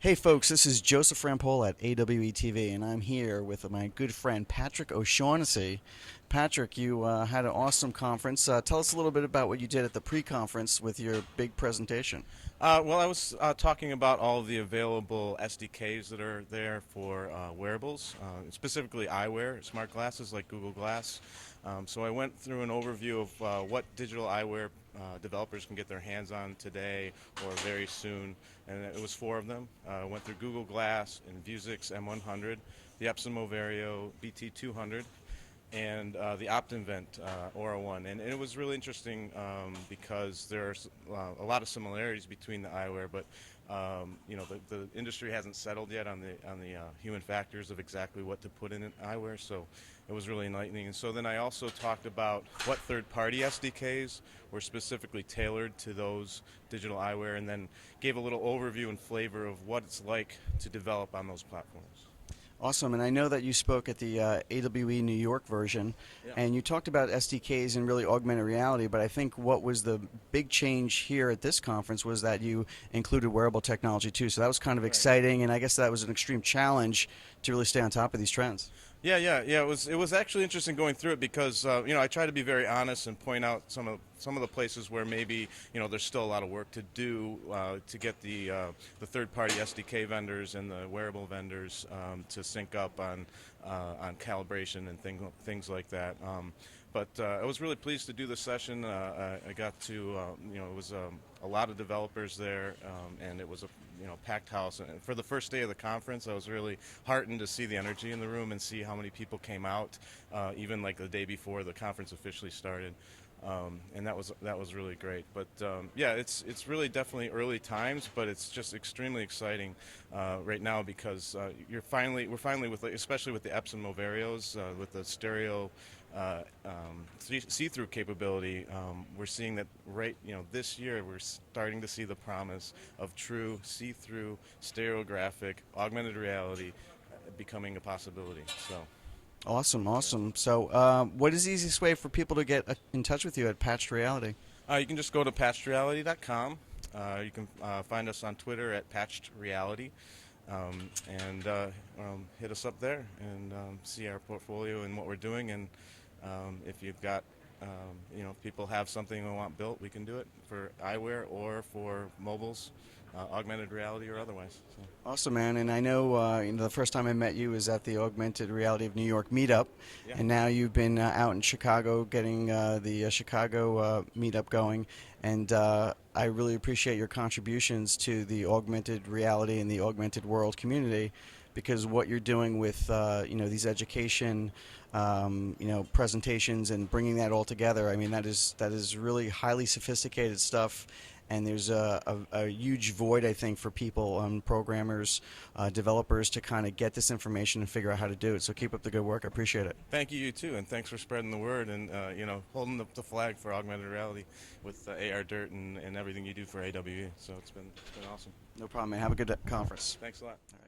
Hey folks, this is Joseph Rampol at AWE TV, and I'm here with my good friend Patrick O'Shaughnessy. Patrick, you had an awesome conference. Tell us a little bit about what you did at the pre-conference with your big presentation. Well, I was talking about all of the available SDKs that are there for wearables, specifically eyewear, smart glasses like Google Glass. So I went through an overview of what digital eyewear developers can get their hands on today or very soon, and it was four of them. I went through Google Glass and Vuzix M100, the Epson Moverio BT200, and the OptinVent Aura One, and it was really interesting because there's a lot of similarities between the eyewear, but the industry hasn't settled yet on the human factors of exactly what to put in an eyewear, so it was really enlightening. And so then I also talked about what third-party SDKs were specifically tailored to those digital eyewear, and then gave a little overview and flavor of what it's like to develop on those platforms. Awesome, and I know that you spoke at the AWE New York version, Yeah. and you talked about SDKs and really augmented reality, but I think what was the big change here at this conference was that you included wearable technology too, so that was kind of Right. exciting, and I guess that was an extreme challenge to really stay on top of these trends. Yeah. It was actually interesting going through it because I try to be very honest and point out some of the places where maybe there's still a lot of work to do to get the third-party SDK vendors and the wearable vendors to sync up on calibration and things like that. But I was really pleased to do the session. I got to, it was a lot of developers there, and it was a packed house. And for the first day of the conference, I was really heartened to see the energy in the room and see how many people came out, even like the day before the conference officially started. And that was really great. But yeah, it's really definitely early times, but it's just extremely exciting right now because we're finally with, especially with the Epson Moverios with the stereo see-through capability. We're seeing that this year we're starting to see the promise of true see-through stereographic augmented reality becoming a possibility. So. Awesome, awesome. So, what is the easiest way for people to get in touch with you at Patched Reality? You can just go to patchedreality.com. You can find us on Twitter at patchedreality, and hit us up there and see our portfolio and what we're doing. And if you've got, if people have something they want built, we can do it for eyewear or for mobiles, augmented reality or otherwise. So. Awesome, man. And I know, the first time I met you was at the Augmented Reality of New York meetup, Yeah. and now you've been out in Chicago getting the Chicago meetup going. And I really appreciate your contributions to the augmented reality and the augmented world community, because what you're doing with these education presentations and bringing that all together. I mean, that is really highly sophisticated stuff, and there's a huge void, I think, for people, programmers, developers, to kind of get this information and figure out how to do it. So keep up the good work. I appreciate it. Thank you too, and thanks for spreading the word and holding up the flag for augmented reality with AR Dirt and everything you do for AWE. So it's been awesome. No problem, man. Have a good conference. Thanks a lot. All right.